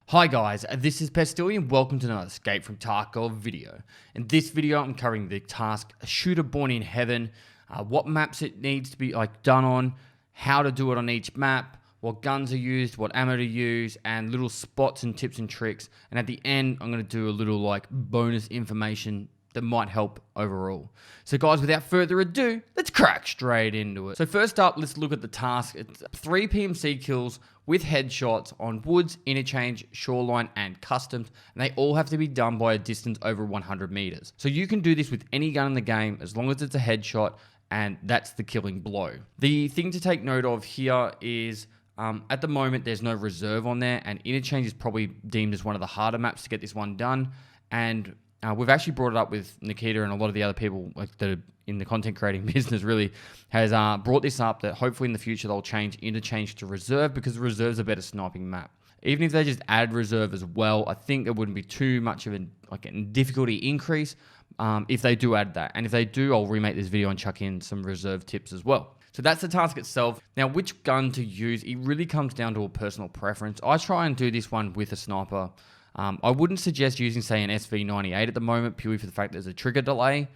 Hi guys, this is Pestily and welcome to another Escape from Tarkov video. In this video I'm covering the task Shooter Born in Heaven, what maps it needs to be done on, how to do it on each map, what guns are used, what ammo to use, and little spots and tips and tricks. And at the end I'm going to do a little bonus information that might help overall. So guys, without further ado, let's crack straight into it. So first up, let's look at the task. It's 3 PMC kills with headshots on woods, interchange, shoreline, and customs, and they all have to be done by a distance over 100 meters. So you can do this with any gun in the game as long as it's a headshot, and that's the killing blow. The thing to take note of here is at the moment there's no reserve on there, and interchange is probably deemed as one of the harder maps to get this one done. And we've actually brought it up with Nikita and a lot of the other people that are in the content creating business really has brought this up, that hopefully in the future they'll change interchange to reserve, because reserve's a better sniping map. Even if they just add reserve as well, I think it wouldn't be too much of a difficulty increase if they do add that. And if they do, I'll remake this video and chuck in some reserve tips as well. So that's the task itself. Now, which gun to use, it really comes down to a personal preference. I try and do this one with a sniper. I wouldn't suggest using, say, an SV98 at the moment, purely for the fact there's a trigger delay.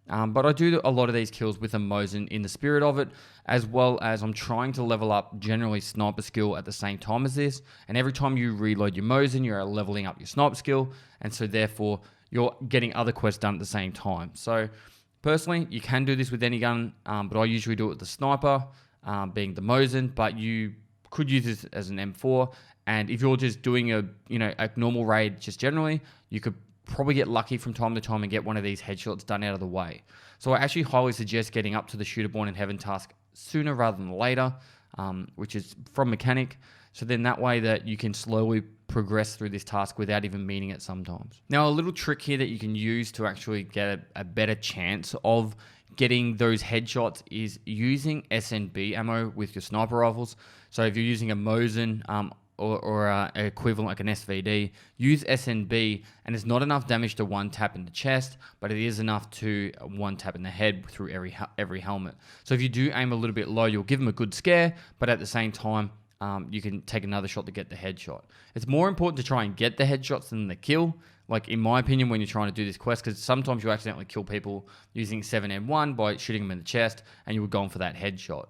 But I do a lot of these kills with a Mosin in the spirit of it, as well as I'm trying to level up generally sniper skill at the same time as this. And every time you reload your Mosin, you're leveling up your sniper skill. And so therefore, you're getting other quests done at the same time. So personally, you can do this with any gun, but I usually do it with the sniper, being the Mosin, but you could use this as an M4. And if you're just doing a normal raid just generally, you could probably get lucky from time to time and get one of these headshots done out of the way. So I actually highly suggest getting up to the Shooter Born in Heaven task sooner rather than later, which is from mechanic. So then that way that you can slowly progress through this task without even meaning it sometimes. Now, a little trick here that you can use to actually get a better chance of getting those headshots is using SNB ammo with your sniper rifles. So if you're using a Mosin, or an equivalent like an SVD, use SNB, and it's not enough damage to one tap in the chest, but it is enough to one tap in the head through every helmet. So if you do aim a little bit low, you'll give them a good scare, but at the same time, you can take another shot to get the headshot. It's more important to try and get the headshots than the kill, in my opinion, when you're trying to do this quest, because sometimes you accidentally kill people using 7M1 by shooting them in the chest, and you were going for that headshot.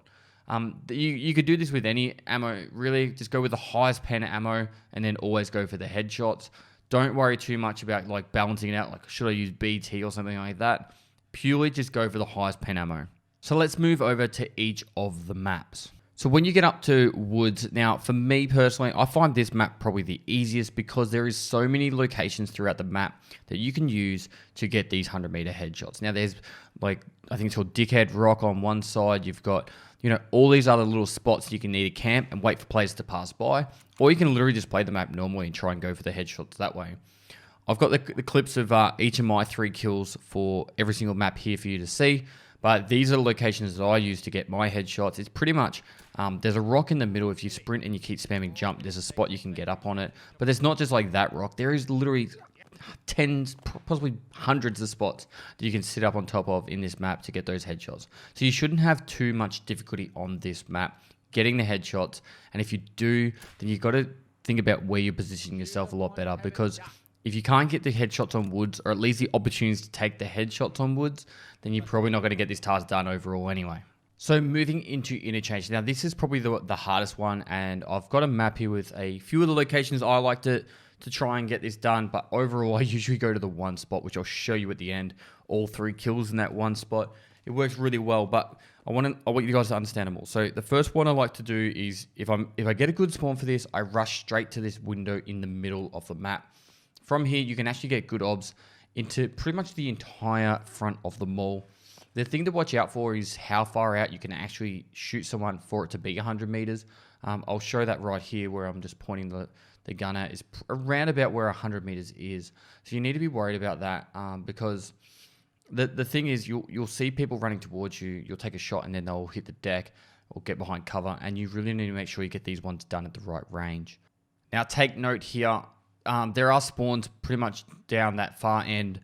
You could do this with any ammo, really. Just go with the highest pen ammo and then always go for the headshots. Don't worry too much about balancing it out, should I use BT or something like that. Purely just go for the highest pen ammo. So let's move over to each of the maps. So when you get up to woods, now for me personally, I find this map probably the easiest because there is so many locations throughout the map that you can use to get these 100-meter headshots. Now there's I think it's called Dickhead Rock on one side. You've got all these other little spots you can either camp and wait for players to pass by, or you can literally just play the map normally and try and go for the headshots that way. I've got the clips of each of my 3 kills for every single map here for you to see, but these are the locations that I use to get my headshots. It's pretty much, there's a rock in the middle. If you sprint and you keep spamming jump, there's a spot you can get up on it. But there's not just that rock. There is literally tens, possibly hundreds of spots that you can sit up on top of in this map to get those headshots. So you shouldn't have too much difficulty on this map getting the headshots. And if you do, then you've got to think about where you're positioning yourself a lot better, because if you can't get the headshots on woods, or at least the opportunities to take the headshots on woods, then you're probably not going to get this task done overall anyway. So moving into interchange. Now this is probably the hardest one, and I've got a map here with a few of the locations I like to try and get this done, but overall I usually go to the one spot, which I'll show you at the end. All 3 kills in that one spot. It works really well, but I want you guys to understand them all. So the first one I like to do is, if I get a good spawn for this, I rush straight to this window in the middle of the map. From here, you can actually get good obs into pretty much the entire front of the mall. The thing to watch out for is how far out you can actually shoot someone for it to be 100 meters. I'll show that right here where I'm just pointing the gun at, is around about where 100 meters is. So you need to be worried about that, because the thing is, you'll see people running towards you, you'll take a shot and then they'll hit the deck or get behind cover, and you really need to make sure you get these ones done at the right range. Now take note here, there are spawns pretty much down that far end.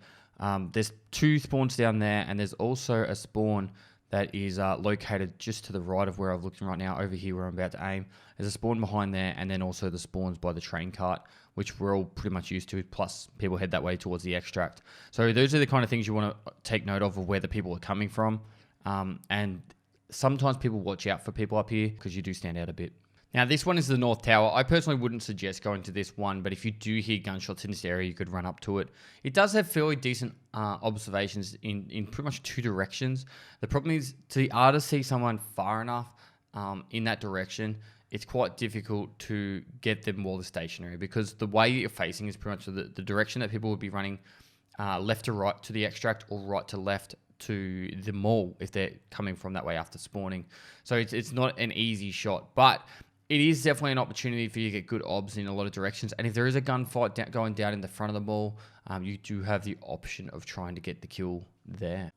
There's 2 spawns down there, and there's also a spawn that is located just to the right of where I'm looking right now, over here where I'm about to aim. There's a spawn behind there, and then also the spawns by the train cart, which we're all pretty much used to, plus people head that way towards the extract. So those are the kind of things you want to take note of where the people are coming from. And sometimes people watch out for people up here because you do stand out a bit. Now, this one is the North Tower. I personally wouldn't suggest going to this one, but if you do hear gunshots in this area, you could run up to it. It does have fairly decent observations in pretty much two directions. The problem is to see someone far enough in that direction, it's quite difficult to get them while they're stationary, because the way you're facing is pretty much the direction that people would be running left to right to the extract or right to left to the mall if they're coming from that way after spawning. So it's not an easy shot, but it is definitely an opportunity for you to get good obs in a lot of directions. And if there is a gunfight going down in the front of the mall, you do have the option of trying to get the kill there.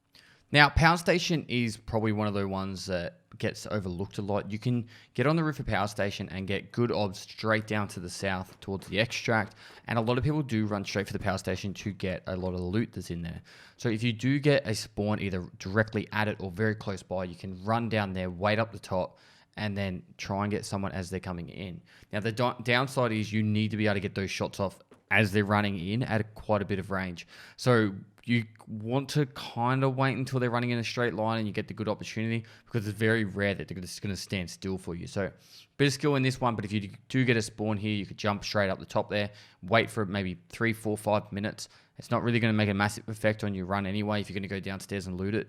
Now, Power Station is probably one of the ones that gets overlooked a lot. You can get on the roof of Power Station and get good obs straight down to the south towards the extract. And a lot of people do run straight for the Power Station to get a lot of the loot that's in there. So if you do get a spawn either directly at it or very close by, you can run down there, wait up the top, and then try and get someone as they're coming in. Now, the downside is you need to be able to get those shots off as they're running in at quite a bit of range. So you want to kind of wait until they're running in a straight line and you get the good opportunity, because it's very rare that they're just going to stand still for you. So bit of skill in this one, but if you do get a spawn here, you could jump straight up the top there, wait for maybe 3, 4, 5 minutes. It's not really going to make a massive effect on your run anyway if you're going to go downstairs and loot it.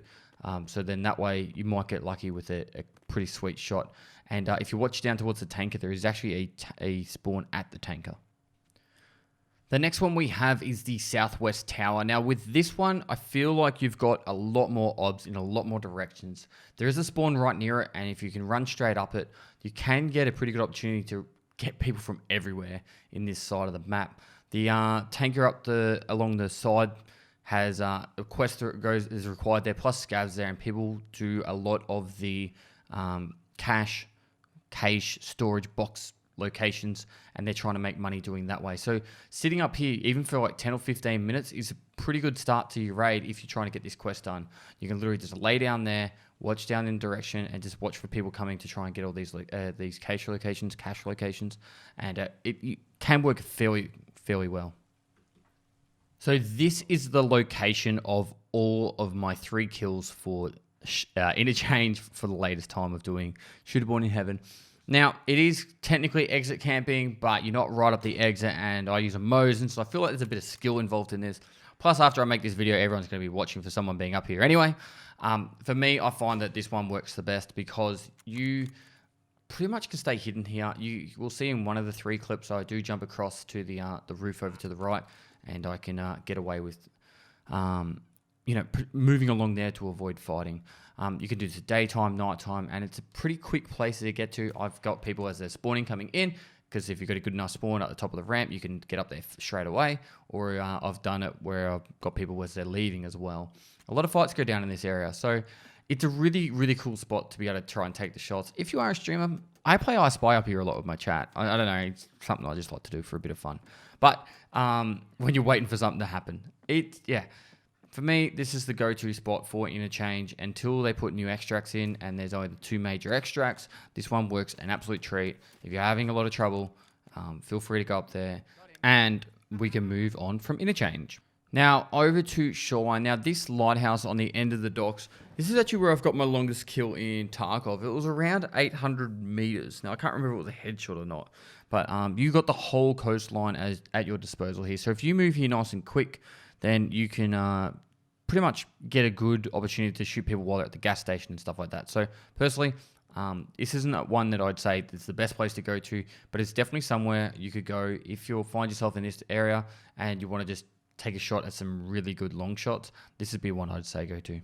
So then that way you might get lucky with a pretty sweet shot. And if you watch down towards the tanker, there is actually a spawn at the tanker. The next one we have is the Southwest Tower. Now with this one, I feel like you've got a lot more obs in a lot more directions. There is a spawn right near it, and if you can run straight up it, you can get a pretty good opportunity to get people from everywhere in this side of the map. The tanker along the side has a quest that is required there, plus scavs there, and people do a lot of the cache storage box locations, and they're trying to make money doing that way. So sitting up here, even for like 10 or 15 minutes, is a pretty good start to your raid if you're trying to get this quest done. You can literally just lay down there, watch down in direction, and just watch for people coming to try and get all these cache locations, and it can work fairly well. So this is the location of all of my 3 kills for Interchange for the latest time of doing Shooter Born in Heaven. Now, it is technically exit camping, but you're not right up the exit, and I use a Mosin, so I feel like there's a bit of skill involved in this. Plus, after I make this video, everyone's going to be watching for someone being up here anyway. For me, I find that this one works the best because you pretty much can stay hidden here. You will see in one of the 3 clips, I do jump across to the roof over to the right, and I can get away with moving along there to avoid fighting. You can do this daytime, nighttime, and it's a pretty quick place to get to. I've got people as they're spawning coming in, because if you've got a good enough spawn at the top of the ramp, you can get up there straight away. Or I've done it where I've got people as they're leaving as well. A lot of fights go down in this area, so it's a really, really cool spot to be able to try and take the shots. If you are a streamer, I play I Spy up here a lot with my chat. I don't know, it's something I just like to do for a bit of fun. But when you're waiting for something to happen, for me, this is the go-to spot for Interchange until they put new extracts in, and there's only the 2 major extracts. This one works an absolute treat. If you're having a lot of trouble, feel free to go up there, and we can move on from Interchange. Now, over to Shoreline. Now, this lighthouse on the end of the docks, this is actually where I've got my longest kill in Tarkov. It was around 800 meters. Now, I can't remember if it was a headshot or not, but you got the whole coastline at your disposal here. So if you move here nice and quick, then you can pretty much get a good opportunity to shoot people while they're at the gas station and stuff like that. So personally, this isn't one that I'd say it's the best place to go to, but it's definitely somewhere you could go if you find yourself in this area and you want to just take a shot at some really good long shots. This would be one I'd say go to.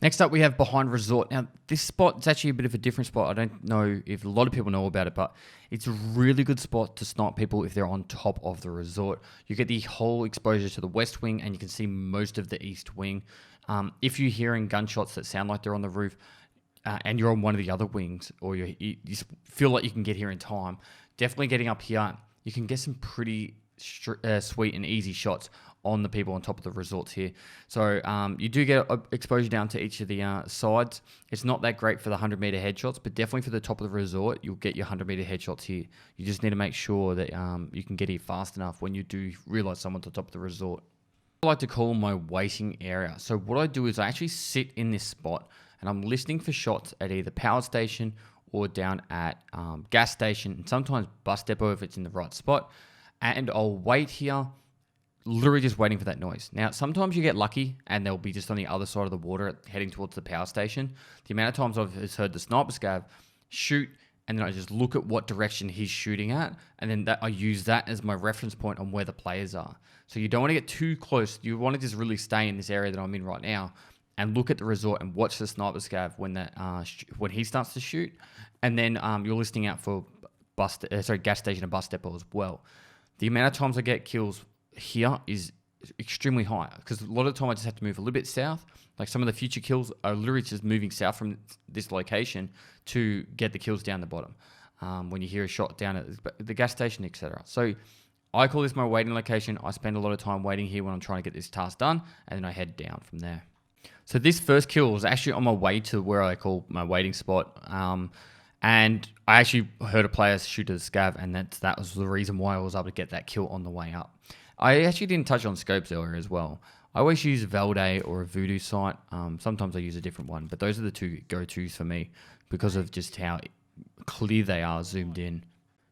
Next up, we have Behind Resort. Now, this spot is actually a bit of a different spot. I don't know if a lot of people know about it, but it's a really good spot to snipe people if they're on top of the resort. You get the whole exposure to the west wing, and you can see most of the east wing. If you're hearing gunshots that sound like they're on the roof, and you're on one of the other wings, or you feel like you can get here in time, definitely getting up here, you can get some pretty sweet and easy shots on the people on top of the resorts here. So you do get exposure down to each of the sides. It's not that great for the 100-meter headshots, but definitely for the top of the resort, you'll get your 100-meter headshots here. You just need to make sure that you can get here fast enough when you do realize someone's on top of the resort. I like to call my waiting area. So what I do is I actually sit in this spot and I'm listening for shots at either power station or down at gas station, and sometimes bus depot if it's in the right spot. And I'll wait here, literally just waiting for that noise. Now, sometimes you get lucky and they'll be just on the other side of the water heading towards the power station. The amount of times I've just heard the sniper scav shoot, and then I just look at what direction he's shooting at, and then I use that as my reference point on where the players are. So you don't want to get too close. You want to just really stay in this area that I'm in right now and look at the resort and watch the sniper scav when he starts to shoot. And then you're listening out for gas station and bus depot as well. The amount of times I get kills here is extremely high because a lot of the time I just have to move a little bit south. Like some of the future kills are literally just moving south from this location to get the kills down the bottom. When you hear a shot down at the gas station, etc. So I call this my waiting location. I spend a lot of time waiting here when I'm trying to get this task done, and then I head down from there. So this first kill was actually on my way to where I call my waiting spot. And I actually heard a player shoot at the scav, and that was the reason why I was able to get that kill on the way up. I actually didn't touch on scopes earlier as well. I always use Valday or a Voodoo sight. Sometimes I use a different one, but those are the two go-tos for me because of just how clear they are zoomed in.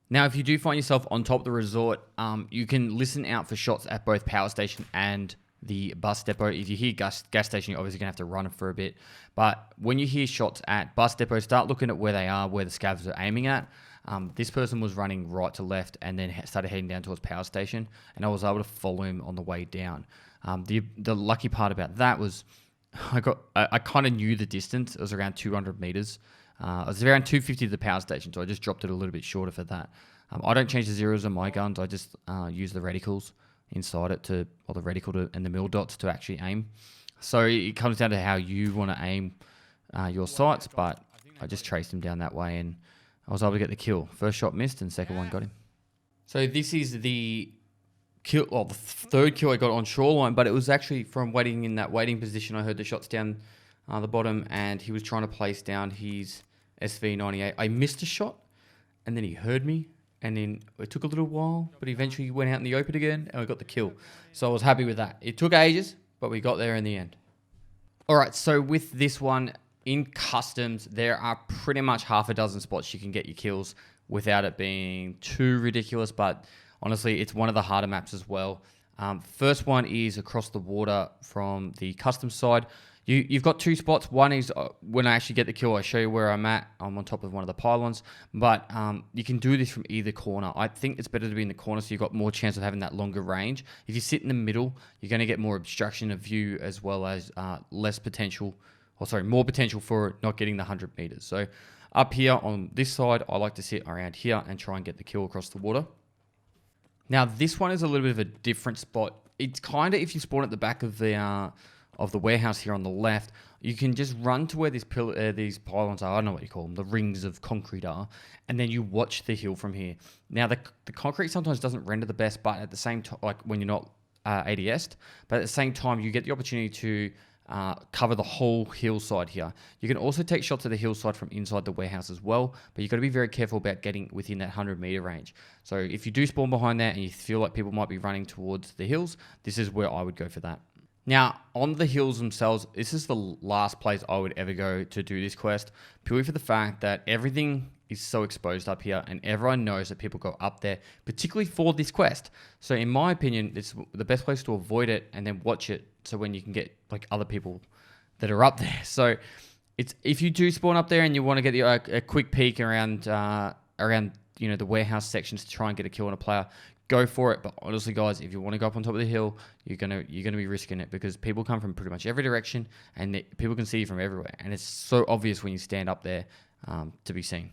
Now, if you do find yourself on top of the resort, you can listen out for shots at both power station and the bus depot. If you hear gas station, you're obviously going to have to run for a bit. But when you hear shots at bus depot, start looking at where they are, where the scavs are aiming at. This person was running right to left and then started heading down towards power station, and I was able to follow him on the way down. The lucky part about that was I kind of knew the distance. It was around 200 meters. It was around 250 to the power station, so I just dropped it a little bit shorter for that. I don't change the zeros on my guns. I just use the reticles inside it or the reticle and the mil dots to actually aim. So it comes down to how you want to aim your sights, but I just traced him down that way and I was able to get the kill. First shot missed and second one got him. So this is the kill, the third kill I got on shoreline, but it was actually from waiting in that waiting position. I heard the shots down the bottom and he was trying to place down his SV98. I missed a shot and then he heard me. And then it took a little while, but eventually he went out in the open again and we got the kill. So I was happy with that. It took ages, but we got there in the end. All right, so with this one, in customs, there are pretty much half a dozen spots you can get your kills without it being too ridiculous, but honestly, it's one of the harder maps as well. First one is across the water from the custom side. You've got two spots. One is when I actually get the kill, I show you where I'm at. I'm on top of one of the pylons, but you can do this from either corner. I think it's better to be in the corner so you've got more chance of having that longer range. If you sit in the middle, you're going to get more obstruction of view as well as more potential for not getting the 100 meters. So up here on this side, I like to sit around here and try and get the kill across the water. Now, this one is a little bit of a different spot. It's kind of if you spawn at the back of the warehouse here on the left, you can just run to where these pylons are. I don't know what you call them, the rings of concrete are, and then you watch the hill from here. Now, the concrete sometimes doesn't render the best, but at the same time, like when you're not ADS'd, but at the same time, you get the opportunity to cover the whole hillside here. You can also take shots of the hillside from inside the warehouse as well, but you've got to be very careful about getting within that 100-meter range. So if you do spawn behind that and you feel like people might be running towards the hills, this is where I would go for that. Now, on the hills themselves, this is the last place I would ever go to do this quest, purely for the fact that everything is so exposed up here and everyone knows that people go up there, particularly for this quest. So in my opinion, it's the best place to avoid it and then watch it so when you can get like other people that are up there. So it's if you do spawn up there and you want to get a quick peek around the warehouse sections to try and get a kill on a player, go for it. But honestly, guys, if you want to go up on top of the hill, you're gonna be risking it because people come from pretty much every direction and people can see you from everywhere. And it's so obvious when you stand up there to be seen.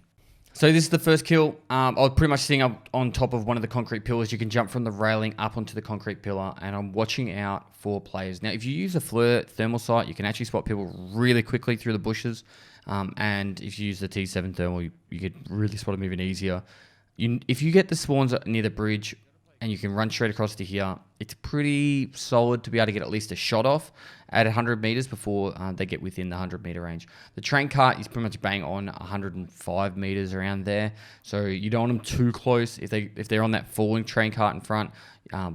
So this is the first kill. I was pretty much sitting up on top of one of the concrete pillars. You can jump from the railing up onto the concrete pillar, and I'm watching out for players. Now, if you use a FLIR thermal sight, you can actually spot people really quickly through the bushes. And if you use the T7 thermal, you could really spot them even easier. If you get the spawns near the bridge and you can run straight across to here. It's pretty solid to be able to get at least a shot off at 100 meters before they get within the 100-meter range. The train cart is pretty much bang on 105 meters around there, so you don't want them too close. If they're on that falling train cart in front,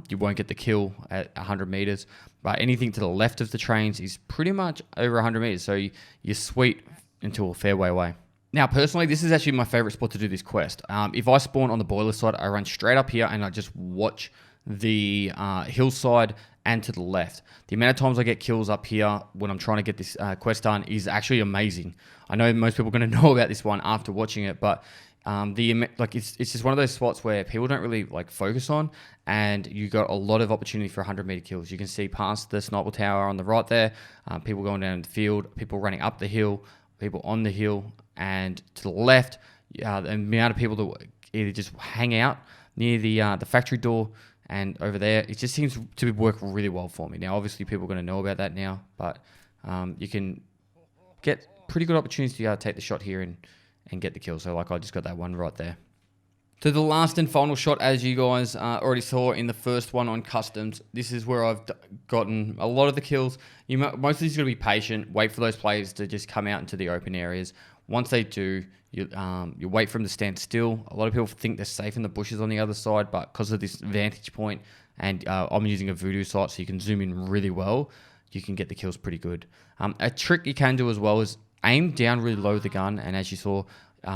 you won't get the kill at 100 meters. But anything to the left of the trains is pretty much over 100 meters, so you're sweet until a fair way away. Now, personally, this is actually my favorite spot to do this quest. If I spawn on the boiler side, I run straight up here and I just watch the hillside and to the left. The amount of times I get kills up here when I'm trying to get this quest done is actually amazing. I know most people are going to know about this one after watching it, but it's just one of those spots where people don't really focus on, and you got a lot of opportunity for 100-meter kills. You can see past the sniper tower on the right there, people going down the field, people running up the hill, people on the hill, and to the left, the amount of people that either just hang out near the factory door and over there, it just seems to work really well for me. Now, obviously, people are going to know about that now, but you can get pretty good opportunities to take the shot here and get the kill. So, I just got that one right there. So the last and final shot, as you guys already saw in the first one on customs, this is where I've gotten a lot of the kills. Mostly just going to be patient, wait for those players to just come out into the open areas. Once they do, you wait for them to stand still. A lot of people think they're safe in the bushes on the other side, but because of this vantage point, and I'm using a voodoo sight so you can zoom in really well, you can get the kills pretty good. A trick you can do as well is aim down really low with the gun, and as you saw,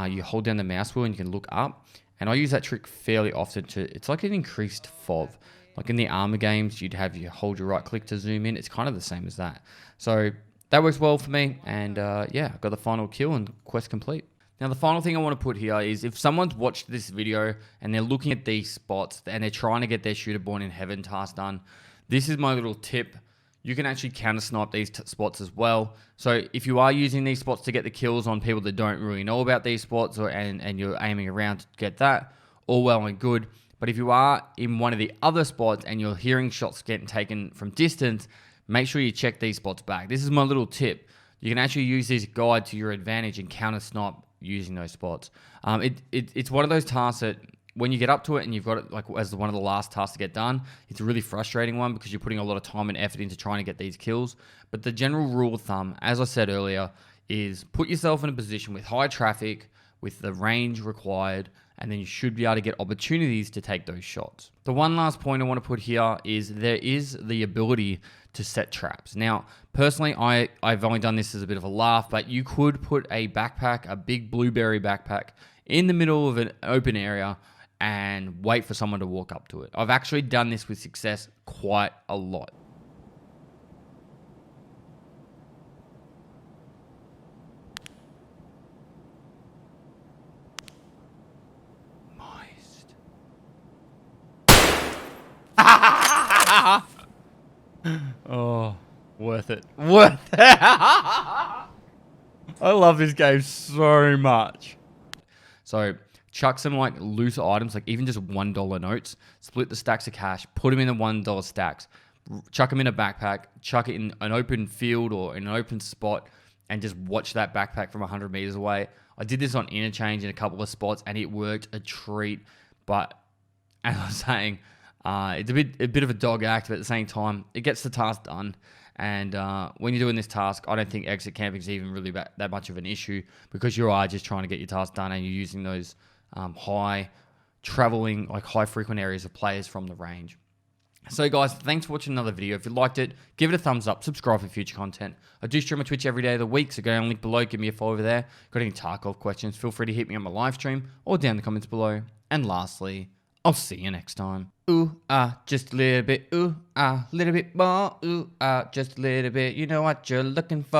you hold down the mouse wheel and you can look up. And I use that trick fairly often it's like an increased FOV. Like in the armor games, you hold your right click to zoom in. It's kind of the same as that. So that works well for me. And yeah, I got the final kill and quest complete. Now, the final thing I want to put here is if someone's watched this video and they're looking at these spots and they're trying to get their Shooter Born in Heaven task done, this is my little tip. You can actually counter snipe these spots as well. So if you are using these spots to get the kills on people that don't really know about these spots, and you're aiming around to get that, all well and good. But if you are in one of the other spots and you're hearing shots getting taken from distance, make sure you check these spots back. This is my little tip. You can actually use this guide to your advantage and counter snipe using those spots. It's one of those tasks that when you get up to it and you've got it as one of the last tasks to get done, it's a really frustrating one because you're putting a lot of time and effort into trying to get these kills. But the general rule of thumb, as I said earlier, is put yourself in a position with high traffic, with the range required, and then you should be able to get opportunities to take those shots. The one last point I want to put here is there is the ability to set traps. Now, personally, I've only done this as a bit of a laugh, but you could put a backpack, a big blueberry backpack, in the middle of an open area and wait for someone to walk up to it. I've actually done this with success quite a lot. Moist. Oh, worth it. Worth it. I love this game so much. So, chuck some loose items, even just $1 notes, split the stacks of cash, put them in the $1 stacks, chuck them in a backpack, chuck it in an open field or in an open spot, and just watch that backpack from 100 meters away. I did this on Interchange in a couple of spots and it worked a treat, but as I was saying, it's a bit of a dog act, but at the same time, it gets the task done. And when you're doing this task, I don't think exit camping is even really that much of an issue because you are just trying to get your task done and you're using those high frequent areas of players from the range. So guys, thanks for watching another video. If you liked it, give it a thumbs up, subscribe for future content. I do stream on Twitch every day of the week, so go down the link below, give me a follow over there. Got any Tarkov questions, feel free to hit me on my live stream or down in the comments below. And lastly, I'll see you next time. Ooh, just a little bit. Ooh, little bit more. Ooh, just a little bit. You know what you're looking for.